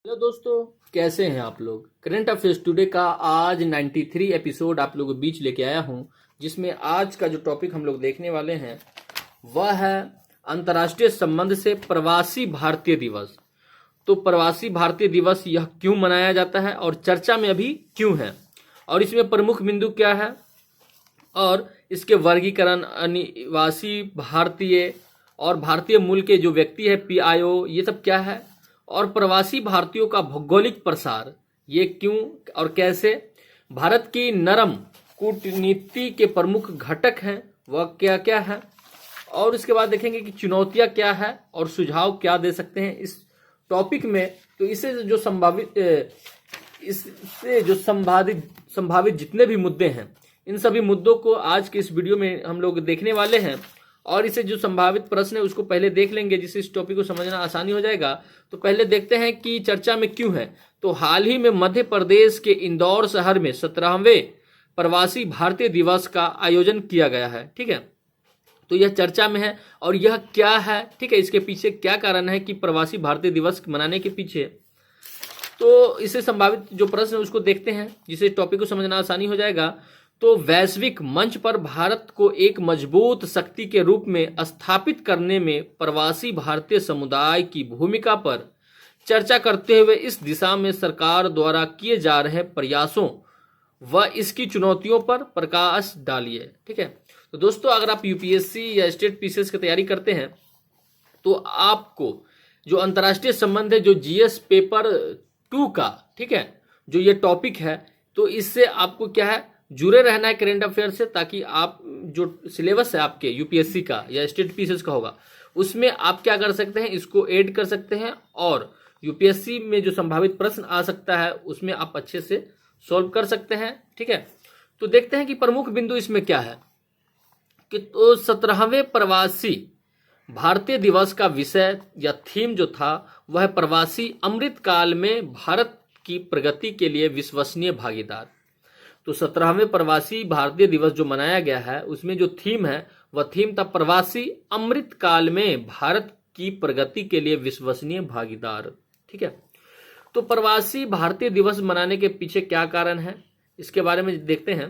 Hello दोस्तों, कैसे हैं आप लोग। करंट अफेयर्स टुडे का आज 93 एपिसोड आप लोगों के बीच लेके आया हूं, जिसमें आज का जो टॉपिक हम लोग देखने वाले हैं वह है अंतर्राष्ट्रीय संबंध से प्रवासी भारतीय दिवस। तो प्रवासी भारतीय दिवस यह क्यों मनाया जाता है और चर्चा में अभी क्यों है, और इसमें प्रमुख बिंदु क्या है, और इसके वर्गीकरण, अनिवासी भारतीय और भारतीय मूल के जो व्यक्ति है पीआईओ, ये सब क्या है, और प्रवासी भारतीयों का भौगोलिक प्रसार ये क्यों और कैसे, भारत की नरम कूटनीति के प्रमुख घटक हैं वह क्या क्या है, और इसके बाद देखेंगे कि चुनौतियां क्या है और सुझाव क्या दे सकते हैं इस टॉपिक में। तो इससे जो संभावित जितने भी मुद्दे हैं, इन सभी मुद्दों को आज के इस वीडियो में हम लोग देखने वाले हैं, और इसे जो संभावित प्रश्न है उसको पहले देख लेंगे, जिससे इस टॉपिक को समझना आसानी हो जाएगा। तो पहले देखते हैं कि चर्चा में क्यों है। तो हाल ही में मध्य प्रदेश के इंदौर शहर में 17वें प्रवासी भारतीय दिवस का आयोजन किया गया है। ठीक है, तो यह चर्चा में है और यह क्या है, ठीक है, इसके पीछे क्या कारण है कि प्रवासी भारतीय दिवस मनाने के पीछे। तो इससे संभावित जो प्रश्न है उसको देखते हैं, जिससे टॉपिक को समझना आसानी हो जाएगा। तो वैश्विक मंच पर भारत को एक मजबूत शक्ति के रूप में स्थापित करने में प्रवासी भारतीय समुदाय की भूमिका पर चर्चा करते हुए इस दिशा में सरकार द्वारा किए जा रहे प्रयासों व इसकी चुनौतियों पर प्रकाश डालिए। ठीक है, तो दोस्तों अगर आप यूपीएससी या स्टेट पीसीएस की तैयारी करते हैं तो आपको जो अंतर्राष्ट्रीय संबंध है, जो जीएस पेपर 2 का, ठीक है, जो ये टॉपिक है, तो इससे आपको क्या है, जुड़े रहना है करंट अफेयर से, ताकि आप जो सिलेबस है आपके यूपीएससी का या स्टेट पीसीएस का होगा उसमें आप क्या कर सकते हैं, इसको ऐड कर सकते हैं, और यूपीएससी में जो संभावित प्रश्न आ सकता है उसमें आप अच्छे से सॉल्व कर सकते हैं। ठीक है, तो देखते हैं कि प्रमुख बिंदु इसमें क्या है कि तो 17वें प्रवासी भारतीय दिवस का विषय या थीम जो था वह प्रवासी अमृतकाल में भारत की प्रगति के लिए विश्वसनीय भागीदार। तो 17वें प्रवासी भारतीय दिवस जो मनाया गया है उसमें जो थीम है वह थीम था प्रवासी अमृतकाल में भारत की प्रगति के लिए विश्वसनीय भागीदार। ठीक है, तो प्रवासी भारतीय दिवस मनाने के पीछे क्या कारण है इसके बारे में देखते हैं।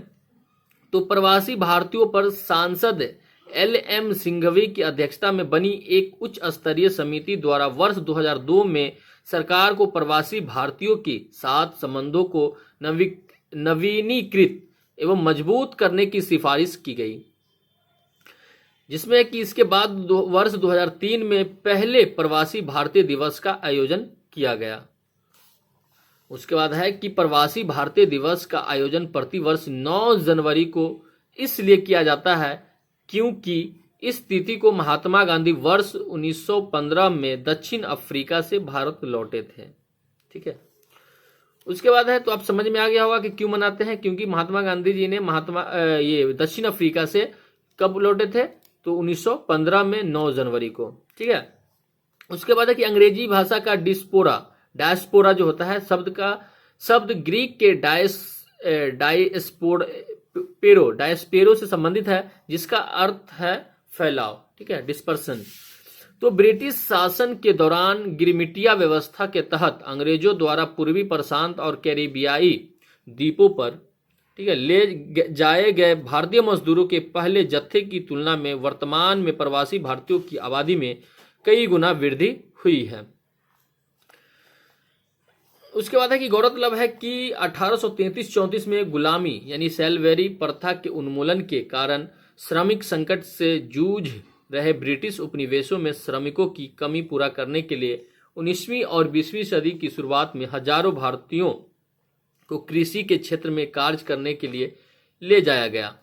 तो प्रवासी भारतीयों पर सांसद LM सिंघवी की अध्यक्षता में बनी एक उच्च स्तरीय समिति द्वारा वर्ष 2002 में सरकार को प्रवासी भारतीयों के साथ संबंधों को नवीनीकृत एवं मजबूत करने की सिफारिश की गई, जिसमें कि इसके बाद वर्ष 2003 में पहले प्रवासी भारतीय दिवस का आयोजन किया गया। उसके बाद है कि प्रवासी भारतीय दिवस का आयोजन प्रतिवर्ष 9 जनवरी को इसलिए किया जाता है क्योंकि इस तिथि को महात्मा गांधी वर्ष 1915 में दक्षिण अफ्रीका से भारत लौटे थे। ठीक है, उसके बाद है, तो आप समझ में आ गया होगा कि क्यों मनाते हैं, क्योंकि महात्मा गांधी जी ने ये दक्षिण अफ्रीका से कब लौटे थे, तो 1915 में 9 जनवरी को। ठीक है, उसके बाद है कि अंग्रेजी भाषा का डायस्पोरा जो होता है शब्द ग्रीक के डायस्पेरो से संबंधित है, जिसका अर्थ है फैलाव। ठीक है, डिस्पर्सन। तो ब्रिटिश शासन के दौरान गिरमिटिया व्यवस्था के तहत अंग्रेजों द्वारा पूर्वी प्रशांत और कैरिबियाई द्वीपों पर, ठीक है, ले जाए गए भारतीय मजदूरों के पहले जत्थे की तुलना में वर्तमान में प्रवासी भारतीयों की आबादी में कई गुना वृद्धि हुई है। उसके बाद है कि गौरतलब है कि 1833-34 में गुलामी यानी सैलवेरी प्रथा के उन्मूलन के कारण श्रमिक संकट से जूझ रहे ब्रिटिश उपनिवेशों में श्रमिकों की कमी पूरा करने के लिए 19वीं और 20वीं सदी की शुरुआत में हजारों भारतीयों को कृषि के क्षेत्र में कार्य करने के लिए ले जाया गया।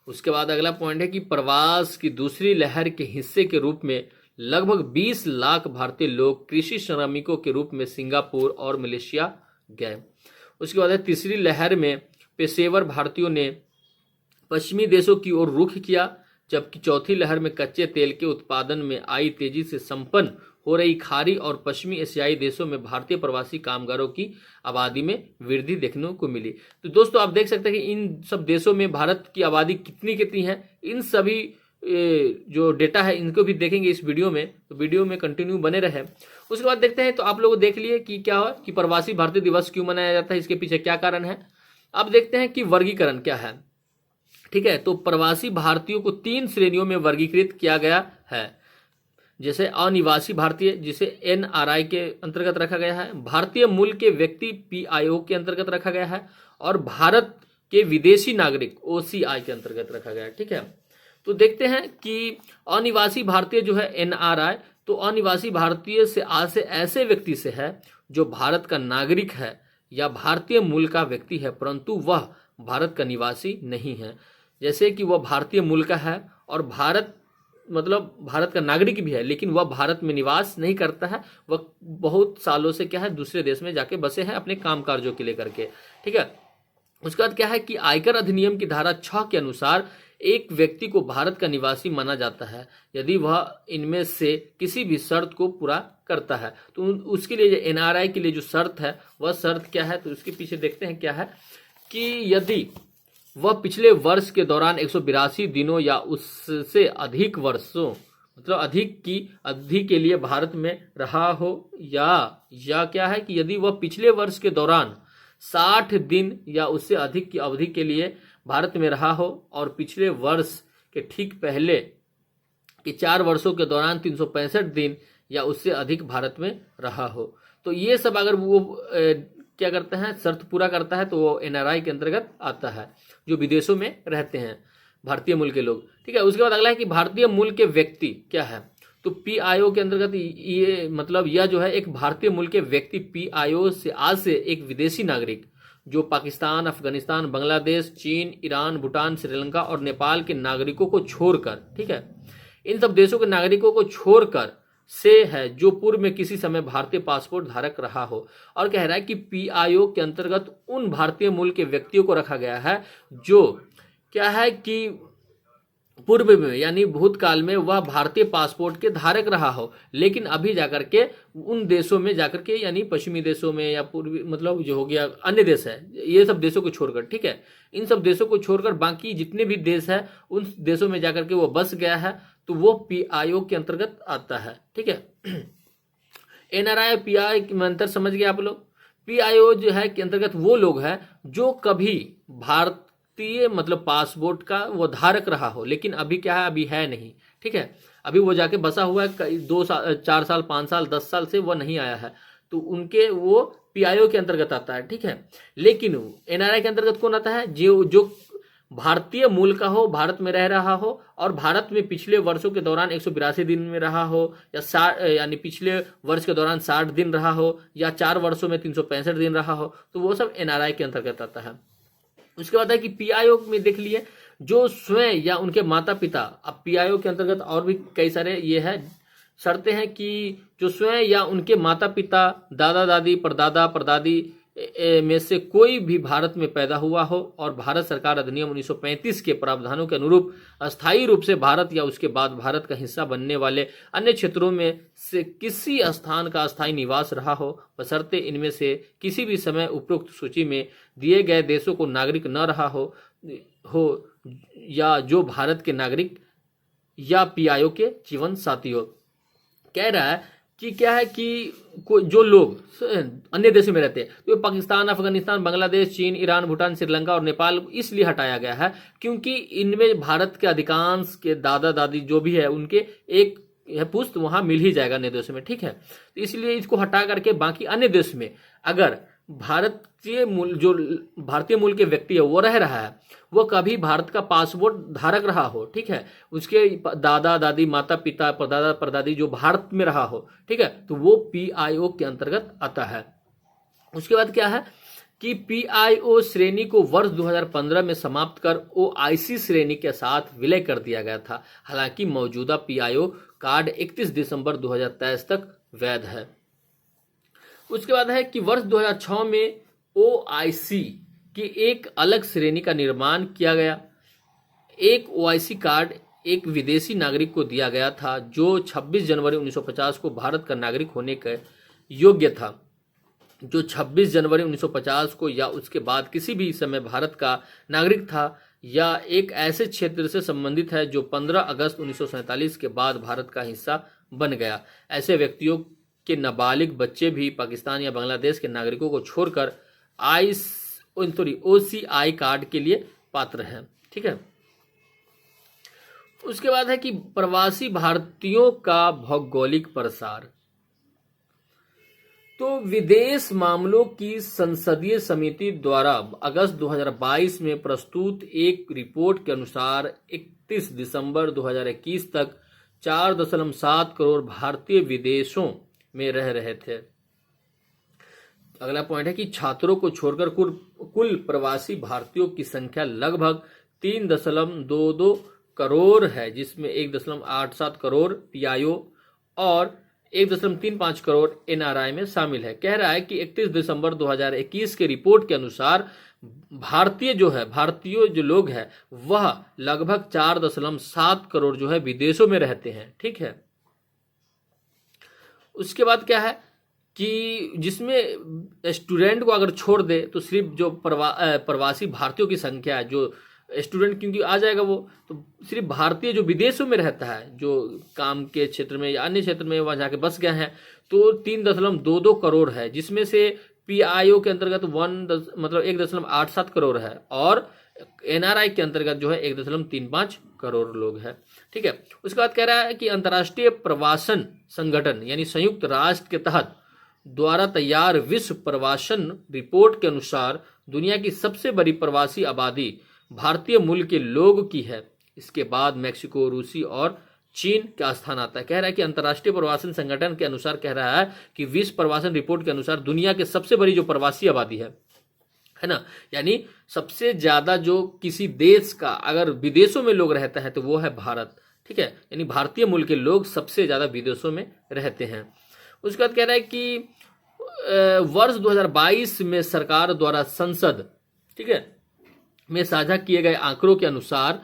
उसके बाद अगला पॉइंट है कि प्रवास की दूसरी लहर के हिस्से के रूप में लगभग 20 लाख भारतीय लोग कृषि श्रमिकों के रूप में सिंगापुर और मलेशिया गए। उसके बाद तीसरी लहर में पेशेवर भारतीयों ने पश्चिमी देशों की ओर रुख किया, जबकि चौथी लहर में कच्चे तेल के उत्पादन में आई तेजी से संपन्न हो रही खाड़ी और पश्चिमी एशियाई देशों में भारतीय प्रवासी कामगारों की आबादी में वृद्धि देखने को मिली। तो दोस्तों आप देख सकते हैं कि इन सब देशों में भारत की आबादी कितनी है। इन सभी ये जो डेटा है इनको भी देखेंगे इस वीडियो में, तो वीडियो में कंटिन्यू बने रहे। उसके बाद देखते हैं, तो आप लोग देख लिए कि क्या है कि प्रवासी भारतीय दिवस क्यों मनाया जाता है, इसके पीछे क्या कारण है। अब देखते हैं कि वर्गीकरण क्या है। ठीक है, तो प्रवासी भारतीयों को 3 श्रेणियों में वर्गीकृत किया गया है। जैसे अनिवासी भारतीय, जिसे NRI के अंतर्गत रखा गया है, भारतीय मूल के व्यक्ति PIO के अंतर्गत रखा गया है, और भारत के विदेशी नागरिक OCI के अंतर्गत रखा गया है। ठीक है, तो देखते हैं कि अनिवासी भारतीय जो है NRI, तो अनिवासी भारतीय से ऐसे व्यक्ति से है जो भारत का नागरिक है या भारतीय मूल का व्यक्ति है, परंतु वह भारत का निवासी नहीं है। जैसे कि वह भारतीय मूल का है और भारत का नागरिक भी है, लेकिन वह भारत में निवास नहीं करता है, वह बहुत सालों से क्या है दूसरे देश में जाके बसे हैं अपने काम कार्यों के लिए करके। ठीक है, उसके बाद क्या है कि आयकर अधिनियम की धारा 6 के अनुसार एक व्यक्ति को भारत का निवासी माना जाता है यदि वह इनमें से किसी भी शर्त को पूरा करता है। तो उसके लिए NRI के लिए जो शर्त है वह शर्त क्या है, तो उसके पीछे देखते हैं क्या है कि यदि वह पिछले वर्ष के दौरान 182 दिनों या उससे अधिक वर्षों अधिक की अवधि के लिए भारत में रहा हो, या क्या है कि यदि वह पिछले वर्ष के दौरान 60 दिन या उससे अधिक की अवधि के लिए भारत में रहा हो और पिछले वर्ष के ठीक पहले के 4 वर्षों के दौरान 365 दिन या उससे अधिक भारत में रहा हो। तो ये सब अगर वो क्या करते हैं, शर्त पूरा करता है, तो वो NRI के अंतर्गत आता है, जो विदेशों में रहते हैं भारतीय मूल के लोग। ठीक है, उसके बाद अगला है कि भारतीय मूल के व्यक्ति क्या है, तो PIO के अंतर्गत ये यह जो है एक भारतीय मूल के व्यक्ति PIO से आज से एक विदेशी नागरिक जो पाकिस्तान, अफगानिस्तान, बांग्लादेश, चीन, ईरान, भूटान, श्रीलंका और नेपाल के नागरिकों को छोड़कर, ठीक है, इन सब देशों के नागरिकों को छोड़कर से है जो पूर्व में किसी समय भारतीय पासपोर्ट धारक रहा हो। और कह रहा है कि PIO के अंतर्गत उन भारतीय मूल के व्यक्तियों को रखा गया है जो क्या है कि पूर्व में यानी भूतकाल में वह भारतीय पासपोर्ट के धारक रहा हो, लेकिन अभी जाकर के उन देशों में जाकर के यानी पश्चिमी देशों में या पूर्वी जो हो गया अन्य देश है, ये सब देशों को छोड़कर, ठीक है, इन सब देशों को छोड़कर बाकी जितने भी देश है उन देशों में जाकर के वो बस गया है, तो वो PIO के अंतर्गत आता है। ठीक है, NRI और PIO में अंतर समझ गए आप लोग। PIO जो है के अंतर्गत वो लोग हैं जो कभी भारतीय पासपोर्ट का वो धारक रहा हो, लेकिन अभी क्या है, अभी है नहीं। ठीक है, अभी वो जाके बसा हुआ है 2 साल, 4 साल, 5 साल, 10 साल से वो नहीं आया है, तो उनके वो PIO के अंतर्गत आता है। ठीक है, लेकिन NRI के अंतर्गत कौन आता है, जो भारतीय मूल का हो, भारत में रह रहा हो और भारत में पिछले वर्षों के दौरान 182 दिन में रहा हो, या यानी पिछले वर्ष के दौरान 60 दिन रहा हो, या 4 वर्षों में 365 दिन रहा हो, तो वो सब NRI के अंतर्गत आता है। उसके बाद है कि PIO में देख लिए जो स्वयं या उनके माता पिता, अब PIO के अंतर्गत और भी कई सारे ये है शर्तें हैं कि जो स्वयं या उनके माता पिता, दादा दादी, परदादा परदादी में से कोई भी भारत में पैदा हुआ हो और भारत सरकार अधिनियम 1935 के प्रावधानों के अनुरूप अस्थायी रूप से भारत या उसके बाद भारत का हिस्सा बनने वाले अन्य क्षेत्रों में से किसी स्थान का अस्थायी निवास रहा हो, बशर्ते इनमें से किसी भी समय उपरोक्त सूची में दिए गए देशों को नागरिक न रहा हो या जो भारत के नागरिक या PIO के जीवन साथी हो। कह रहा है कि क्या है कि जो लोग अन्य देशों में रहते हैं, तो पाकिस्तान, अफगानिस्तान, बांग्लादेश, चीन, ईरान, भूटान, श्रीलंका और नेपाल इसलिए हटाया गया है क्योंकि इनमें भारत के अधिकांश के दादा दादी जो भी है उनके एक पुश्त वहां मिल ही जाएगा अन्य देशों में। ठीक है, तो इसलिए इसको हटा करके बाकी अन्य देश में अगर भारतीय मूल के व्यक्ति है वो रह रहा है, वो कभी भारत का पासपोर्ट धारक रहा हो, ठीक है, उसके दादा दादी, माता पिता, परदादा परदादी जो भारत में रहा हो, ठीक है, तो वो PIO के अंतर्गत आता है। उसके बाद क्या है कि PIO श्रेणी को वर्ष 2015 में समाप्त कर OIC श्रेणी के साथ विलय कर दिया गया था। हालांकि मौजूदा PIO कार्ड 31 दिसंबर 2023 तक वैध है। उसके बाद है कि वर्ष 2006 में OIC की एक अलग श्रेणी का निर्माण किया गया। एक OIC कार्ड एक विदेशी नागरिक को दिया गया था जो 26 जनवरी 1950 को भारत का नागरिक होने के योग्य था, जो 26 जनवरी 1950 को या उसके बाद किसी भी समय भारत का नागरिक था या एक ऐसे क्षेत्र से संबंधित है जो 15 अगस्त 1947 के बाद भारत का हिस्सा बन गया। ऐसे व्यक्तियों के नाबालिग बच्चे भी पाकिस्तान या बांग्लादेश के नागरिकों को छोड़कर OCI कार्ड के लिए पात्र हैं। ठीक है, उसके बाद है कि प्रवासी भारतीयों का भौगोलिक प्रसार। तो विदेश मामलों की संसदीय समिति द्वारा अगस्त 2022 में प्रस्तुत एक रिपोर्ट के अनुसार 31 दिसंबर 2021 तक 4.7 करोड़ भारतीय विदेशों में रह रहे थे। अगला पॉइंट है कि छात्रों को छोड़कर कुल प्रवासी भारतीयों की संख्या लगभग 3.22 करोड़ है, जिसमें 1.87 करोड़ PIO और 1.35 करोड़ NRI में शामिल है। कह रहा है कि 31 दिसंबर 2021 के रिपोर्ट के अनुसार भारतीय जो लोग हैं वह लगभग 4.7 करोड़ जो है विदेशों में रहते हैं। ठीक है, उसके बाद क्या है कि जिसमें स्टूडेंट को अगर छोड़ दे तो सिर्फ जो प्रवासी भारतीयों की संख्या है, जो स्टूडेंट क्योंकि आ जाएगा वो, तो सिर्फ भारतीय जो विदेशों में रहता है, जो काम के क्षेत्र में या अन्य क्षेत्र में वहां जाके बस गए हैं, तो 3.22 करोड़ है, जिसमें से PIO के अंतर्गत 1.87 करोड़ है और NRI के अंतर्गत जो है 1.35 करोड़ लोग हैं। ठीक है, उसके बाद कह रहा है कि अंतर्राष्ट्रीय प्रवासन संगठन यानी संयुक्त राष्ट्र के तहत द्वारा तैयार विश्व प्रवासन रिपोर्ट के अनुसार दुनिया की सबसे बड़ी प्रवासी आबादी भारतीय मूल के लोग की है। इसके बाद मैक्सिको, रूसी और चीन का स्थान आता है। कह रहा है कि अंतर्राष्ट्रीय प्रवासन संगठन के अनुसार कह रहा है कि विश्व प्रवासन रिपोर्ट के अनुसार दुनिया के सबसे बड़ी जो प्रवासी आबादी है ना, यानी सबसे ज्यादा जो किसी देश का अगर विदेशों में लोग रहता है तो वो है भारत। ठीक है, यानी भारतीय मूल के लोग सबसे ज्यादा विदेशों में रहते हैं। उसके बाद कह रहा है कि वर्ष 2022 में सरकार द्वारा संसद में साझा किए गए आंकड़ों के अनुसार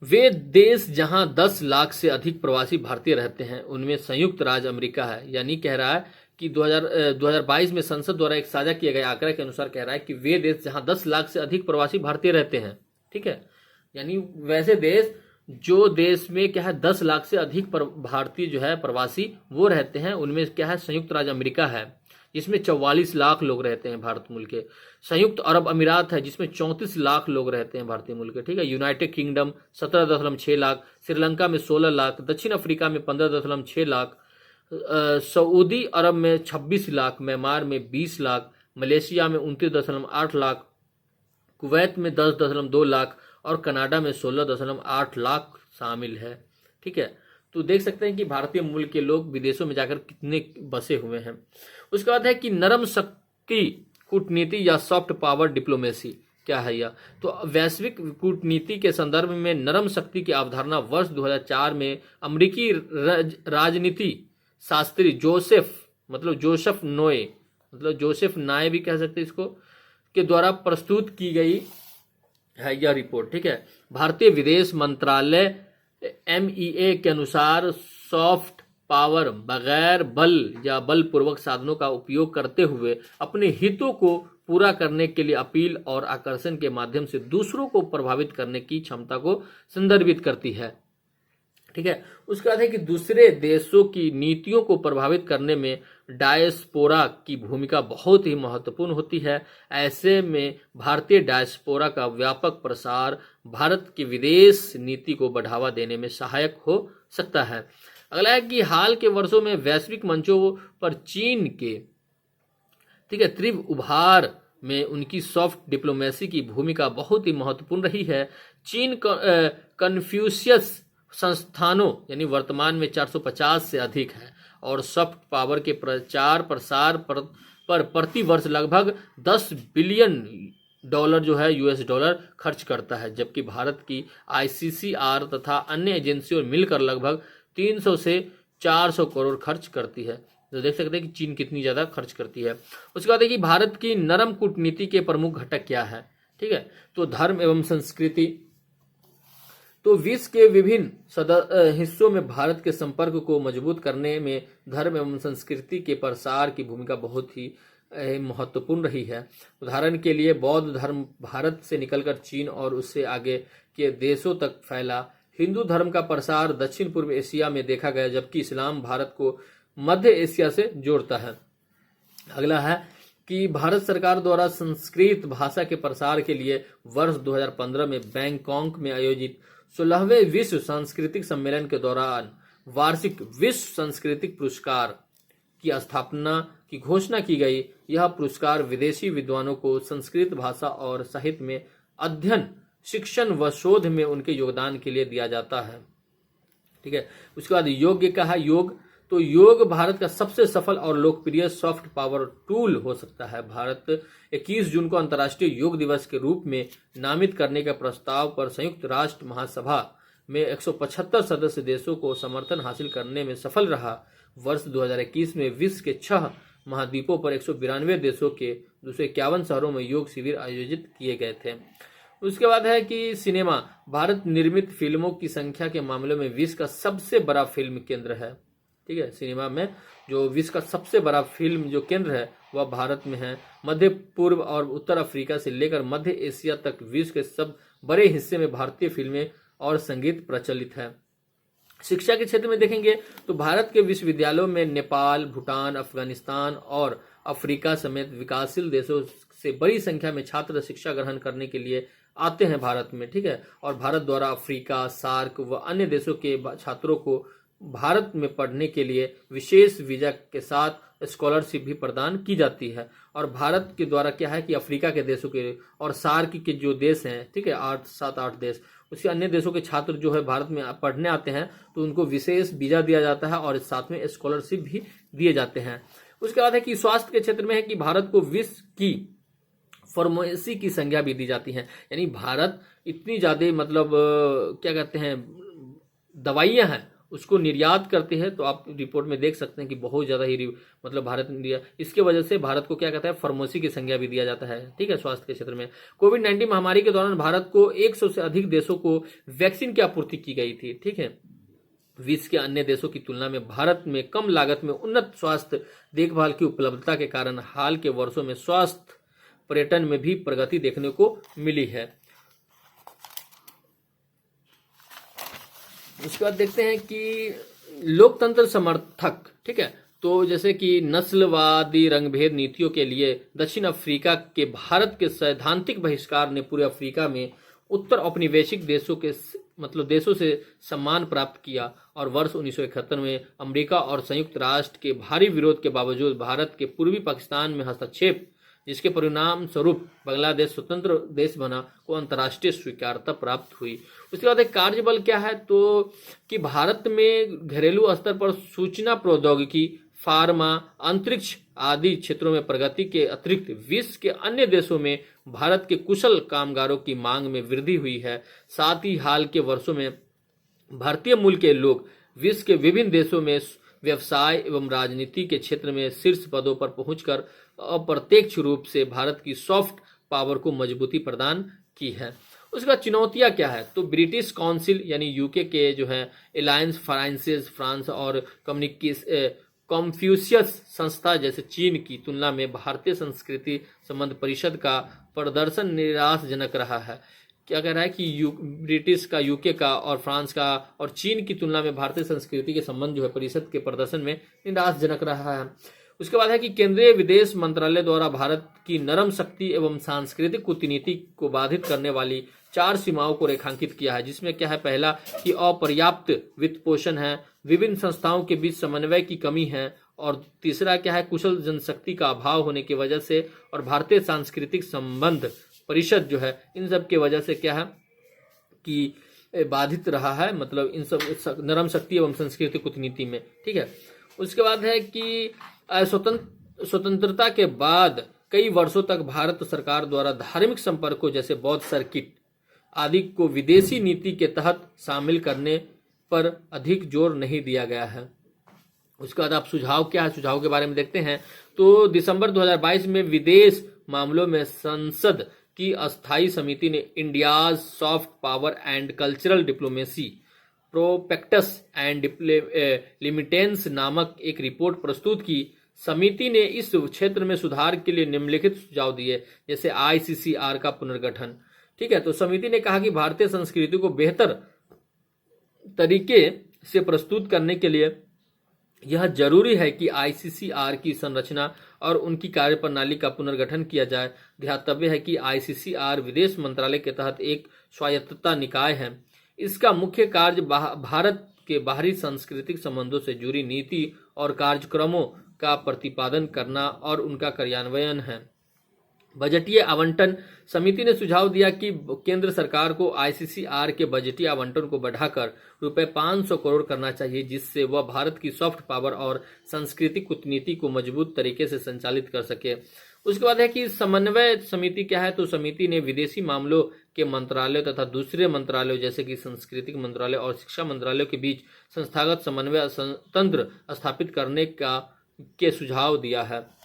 वे देश जहां 10 लाख से अधिक प्रवासी भारतीय रहते हैं उनमें संयुक्त राज्य अमेरिका है। यानी कह रहा है कि 2022 में संसद द्वारा एक साझा किए गए आंकड़े के अनुसार कह रहा है कि वे देश जहां 10 लाख से अधिक प्रवासी भारतीय रहते हैं। ठीक है, यानी वैसे देश जो देश में क्या है 10 लाख से अधिक भारतीय जो है प्रवासी वो रहते हैं, उनमें क्या है संयुक्त राज्य अमेरिका है जिसमें 44 लाख लोग रहते हैं भारत मूल के। संयुक्त अरब अमीरात है जिसमें 34 लाख लोग रहते हैं भारतीय मूल के। ठीक है, यूनाइटेड किंगडम 17.6 लाख, श्रीलंका में 16 लाख, दक्षिण अफ्रीका में 15.6 लाख, सऊदी अरब में 26 लाख, म्यांमार में 20 लाख, मलेशिया में 29.8 लाख, कुवैत में 10.2 लाख और कनाडा में 16.8 लाख शामिल है। ठीक है, तो देख सकते हैं कि भारतीय मूल के लोग विदेशों में जाकर कितने बसे हुए हैं। उसके बाद है कि नरम शक्ति कूटनीति या सॉफ्ट पावर डिप्लोमेसी क्या है यह। तो वैश्विक कूटनीति के संदर्भ में नरम शक्ति की अवधारणा वर्ष 2004 में अमेरिकी राजनीति शास्त्री जोसेफ नॉय भी कह सकते हैं इसको, के द्वारा प्रस्तुत की गई है यह रिपोर्ट। ठीक है, भारतीय विदेश मंत्रालय MEA के अनुसार सॉफ्ट पावर बगैर बल या बलपूर्वक साधनों का उपयोग करते हुए अपने हितों को पूरा करने के लिए अपील और आकर्षण के माध्यम से दूसरों को प्रभावित करने की क्षमता को संदर्भित करती है। ठीक है, उसके बाद है कि दूसरे देशों की नीतियों को प्रभावित करने में डायस्पोरा की भूमिका बहुत ही महत्वपूर्ण होती है। ऐसे में भारतीय डायस्पोरा का व्यापक प्रसार भारत की विदेश नीति को बढ़ावा देने में सहायक हो सकता है। अगला है कि हाल के वर्षों में वैश्विक मंचों पर चीन के तीव्र उभार में उनकी सॉफ्ट डिप्लोमेसी की भूमिका बहुत ही महत्वपूर्ण रही है। चीन कन्फ्यूशियस संस्थानों यानी वर्तमान में 450 से अधिक है और सॉफ्ट पावर के प्रचार प्रसार पर प्रति वर्ष लगभग $10 बिलियन जो है US डॉलर खर्च करता है, जबकि भारत की ICCR तथा अन्य एजेंसियों मिलकर लगभग 300 से 400 करोड़ खर्च करती है। तो देख सकते हैं कि चीन कितनी ज्यादा खर्च करती है। उसके बाद है कि भारत की नरम कूटनीति के प्रमुख घटक क्या है। ठीक है, तो धर्म एवं संस्कृति। तो विश्व के विभिन्न हिस्सों में भारत के संपर्क को मजबूत करने में धर्म एवं संस्कृति के प्रसार की भूमिका बहुत ही महत्वपूर्ण रही है। उदाहरण के लिए बौद्ध धर्म भारत से निकलकर चीन और उससे आगे के देशों तक फैला। हिंदू धर्म का प्रसार दक्षिण पूर्व एशिया में देखा गया, जबकि इस्लाम भारत को मध्य एशिया से जोड़ता है। अगला है कि भारत सरकार द्वारा संस्कृत भाषा के प्रसार के लिए वर्ष 2015 में बैंकॉक में आयोजित 16वें विश्व सांस्कृतिक सम्मेलन के दौरान वार्षिक विश्व सांस्कृतिक पुरस्कार की स्थापना की घोषणा की गई। यह पुरस्कार विदेशी विद्वानों को संस्कृत भाषा और साहित्य में अध्ययन, शिक्षण व शोध में उनके योगदान के लिए दिया जाता है। ठीक है। उसके बाद योग क्या है? योग तो योग भारत का सबसे सफल और लोकप्रिय सॉफ्ट पावर टूल हो सकता है। भारत 21 जून को अंतर्राष्ट्रीय योग दिवस के रूप में नामित करने के प्रस्ताव पर संयुक्त राष्ट्र महासभा में 175 सदस्य देशों को समर्थन हासिल करने में सफल रहा। वर्ष 2021 में विश्व के 6 महाद्वीपों पर 192 देशों के 251 शहरों में योग शिविर आयोजित किए गए थे। उसके बाद है कि सिनेमा भारत निर्मित फिल्मों की संख्या के मामले में विश्व का सबसे बड़ा फिल्म केंद्र है। ठीक है। सिनेमा में जो विश्व का सबसे बड़ा फिल्म जो केंद्र है वह भारत में है। मध्य पूर्व और उत्तर अफ्रीका से लेकर मध्य एशिया तक विश्व के सब बड़े हिस्से में भारतीय फिल्में और संगीत प्रचलित है। शिक्षा के क्षेत्र में देखेंगे तो भारत के विश्वविद्यालयों में नेपाल, भूटान, अफगानिस्तान और अफ्रीका समेत विकासशील देशों से बड़ी संख्या में छात्र शिक्षा ग्रहण करने के लिए आते हैं भारत में। ठीक है। और भारत द्वारा अफ्रीका, सार्क व अन्य देशों के छात्रों को भारत में पढ़ने के लिए विशेष वीजा के साथ स्कॉलरशिप भी प्रदान की जाती है। और भारत के द्वारा क्या है कि अफ्रीका के देशों के और सार्क के जो देश हैं, ठीक है, 7-8 देश, उसके अन्य देशों के छात्र जो है भारत में पढ़ने आते हैं तो उनको विशेष वीजा दिया जाता है और साथ में स्कॉलरशिप भी दिए जाते हैं। उसके बाद है कि स्वास्थ्य के क्षेत्र में है कि भारत को विश्व की फार्मेसी की संज्ञा भी दी जाती है। यानी भारत इतनी ज्यादा मतलब क्या कहते हैं दवाइयां हैं उसको निर्यात करते हैं। तो आप रिपोर्ट में देख सकते हैं कि बहुत ज्यादा ही मतलब भारत इंडिया, इसके वजह से भारत को क्या कहता है फार्मेसी की संज्ञा भी दिया जाता है। ठीक है। स्वास्थ्य के क्षेत्र में कोविड-19 महामारी के दौरान भारत को 100 से अधिक देशों को वैक्सीन की आपूर्ति की गई थी। ठीक है। विश्व के अन्य देशों की तुलना में भारत में कम लागत में उन्नत स्वास्थ्य देखभाल की उपलब्धता के कारण हाल के वर्षों में स्वास्थ्य पर्यटन में भी प्रगति देखने को मिली है। उसके बाद देखते हैं कि लोकतंत्र समर्थक, ठीक है, तो जैसे कि नस्लवादी रंगभेद नीतियों के लिए दक्षिण अफ्रीका के भारत के सैद्धांतिक बहिष्कार ने पूरे अफ्रीका में उत्तर औपनिवेशिक देशों के मतलब देशों से सम्मान प्राप्त किया। और वर्ष 1971 में अमेरिका और संयुक्त राष्ट्र के भारी विरोध के बावजूद भारत के पूर्वी पाकिस्तान में हस्तक्षेप, जिसके परिणाम स्वरूप बांग्लादेश स्वतंत्र देश बना, को अंतर्राष्ट्रीय स्वीकार्यता प्राप्त हुई। उसके बाद एक कार्यबल क्या है तो कि भारत में घरेलू स्तर पर सूचना प्रौद्योगिकी, फार्मा, अंतरिक्ष आदि क्षेत्रों में प्रगति के अतिरिक्त विश्व के अन्य देशों में भारत के कुशल कामगारों की मांग में वृद्धि हुई है। साथ ही हाल के वर्षों में भारतीय मूल के लोग विश्व के विभिन्न देशों में व्यवसाय एवं राजनीति के क्षेत्र में शीर्ष पदों पर पहुंचकर अप्रत्यक्ष रूप से भारत की सॉफ्ट पावर को मजबूती प्रदान की है। उसके बाद चुनौतियां क्या है तो ब्रिटिश काउंसिल यानी यूके के जो है एलायंस फ्रांसेस, फ्रांस और कॉन्फ्यूशियस संस्था जैसे चीन की तुलना में भारतीय संस्कृति संबंध परिषद का प्रदर्शन निराशाजनक रहा है। क्या कह रहा है कि ब्रिटिश का, यूके का और फ्रांस का और चीन की तुलना में भारतीय संस्कृति के संबंध जो है परिषद के प्रदर्शन में निराशाजनक रहा है। उसके बाद है कि केंद्रीय विदेश मंत्रालय द्वारा भारत की नरम शक्ति एवं सांस्कृतिक कूटनीति को बाधित करने वाली 4 सीमाओं को रेखांकित किया है, जिसमें क्या है पहला कि अपर्याप्त वित्त पोषण है, विभिन्न संस्थाओं के बीच समन्वय की कमी है, और तीसरा क्या है कुशल जनशक्ति का अभाव होने की वजह से, और भारतीय सांस्कृतिक संबंध परिषद जो है इन सब के वजह से क्या है कि बाधित रहा है, मतलब इन सब नरम शक्ति एवं सांस्कृतिक कूटनीति में। ठीक है। उसके बाद है कि स्वतंत्रता के बाद कई वर्षों तक भारत सरकार द्वारा धार्मिक संपर्कों जैसे बौद्ध सर्किट आदि को विदेशी नीति के तहत शामिल करने पर अधिक जोर नहीं दिया गया है। उसके बाद आप सुझाव क्या है, सुझाव के बारे में देखते हैं तो दिसंबर 2022 में विदेश मामलों में संसद की अस्थायी समिति ने India's soft power and cultural diplomacy prospects and limitations नामक एक रिपोर्ट प्रस्तुत की। समिति ने इस क्षेत्र में सुधार के लिए निम्नलिखित सुझाव दिए, जैसे आईसीसीआर का पुनर्गठन। ठीक है, तो समिति ने कहा कि भारतीय संस्कृति को बेहतर तरीके से प्रस्तुत करने के लिए यह जरूरी है कि आईसीसीआर की संरचना और उनकी कार्यप्रणाली का पुनर्गठन किया जाए। ध्यातव्य है कि आईसीसीआर विदेश मंत्रालय के तहत एक स्वायत्तता निकाय है। इसका मुख्य कार्य भारत के बाहरी सांस्कृतिक संबंधों से जुड़ी नीति और कार्यक्रमों का प्रतिपादन करना और उनका कार्यान्वयन है। बजटीय आवंटन, समिति ने सुझाव दिया कि केंद्र सरकार को आईसीसीआर के बजटीय आवंटन को बढ़ाकर ₹500 करोड़ करना चाहिए, जिससे वह भारत की सॉफ्ट पावर और सांस्कृतिक कूटनीति को मजबूत तरीके से संचालित कर सके। उसके बाद है कि समन्वय समिति क्या है, तो समिति ने विदेशी मामलों के मंत्रालय तथा दूसरे मंत्रालयों जैसे कि सांस्कृतिक मंत्रालय और शिक्षा मंत्रालयों के बीच संस्थागत समन्वय तंत्र स्थापित करने के सुझाव दिया है।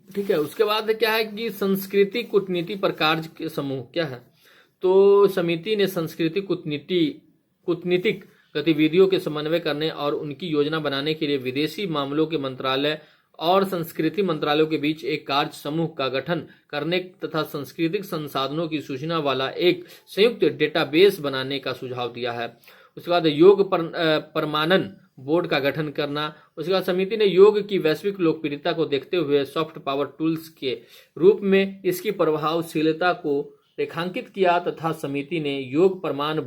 ठीक है, उसके बाद क्या है कि संस्कृति कूटनीति पर कार्य के समूह क्या है, तो समिति ने संस्कृति कूटनीतिक गतिविधियों के समन्वय करने और उनकी योजना बनाने के लिए विदेशी मामलों के मंत्रालय और संस्कृति मंत्रालयों के बीच एक कार्य समूह का गठन करने तथा सांस्कृतिक संसाधनों की सूचना वाला एक संयुक्त डेटाबेस बनाने का सुझाव दिया है। उसके बाद योग प्रमाणन बोर्ड का गठन करना। उसके बाद समिति ने योग की वैश्विक लोकप्रियता को देखते हुए सॉफ्ट पावर टूल्स के रूप में इसकी प्रभावशीलता को रेखांकित किया तथा समिति ने योग प्रमाणन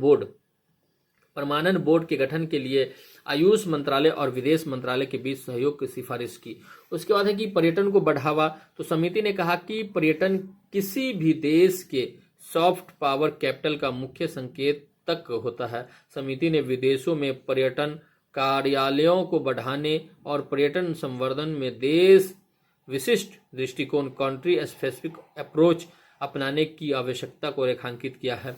बोर्ड के गठन के लिए आयुष मंत्रालय और विदेश मंत्रालय के बीच सहयोग की सिफारिश की। उसके बाद है कि पर्यटन को बढ़ावा, तो समिति ने कहा कि पर्यटन किसी भी देश के सॉफ्ट पावर कैपिटल का मुख्य संकेतक होता है। समिति ने विदेशों में पर्यटन कार्यालयों को बढ़ाने और पर्यटन संवर्धन में देश विशिष्ट दृष्टिकोण कंट्री स्पेसिफिक अप्रोच अपनाने की आवश्यकता को रेखांकित किया है।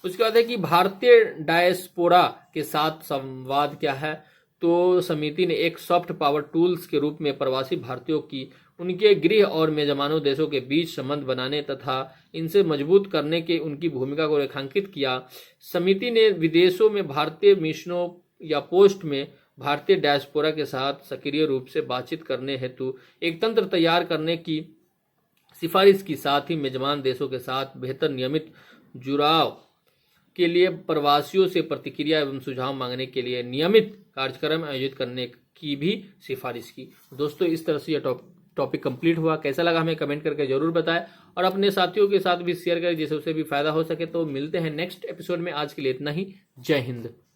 उसके बाद है कि भारतीय डायस्पोरा के साथ संवाद क्या है, तो समिति ने एक सॉफ्ट पावर टूल्स के रूप में प्रवासी भारतीयों की उनके गृह और मेजबानों देशों के बीच संबंध बनाने तथा इनसे मजबूत करने के उनकी भूमिका को रेखांकित किया। समिति ने विदेशों में भारतीय मिशनों या पोस्ट में भारतीय डायस्पोरा के साथ सक्रिय रूप से बातचीत करने हेतु एक तंत्र तैयार करने की सिफारिश की। साथ ही मेजबान देशों के साथ बेहतर नियमित जुड़ाव के लिए प्रवासियों से प्रतिक्रिया एवं सुझाव मांगने के लिए नियमित कार्यक्रम आयोजित करने की भी सिफारिश की। दोस्तों, इस तरह से यह टॉपिक कंप्लीट हुआ। कैसा लगा हमें कमेंट करके जरूर बताएं और अपने साथियों के साथ भी शेयर करें जिससे उसे भी फायदा हो सके। तो मिलते हैं नेक्स्ट एपिसोड में। आज के लिए इतना ही। जय हिंद।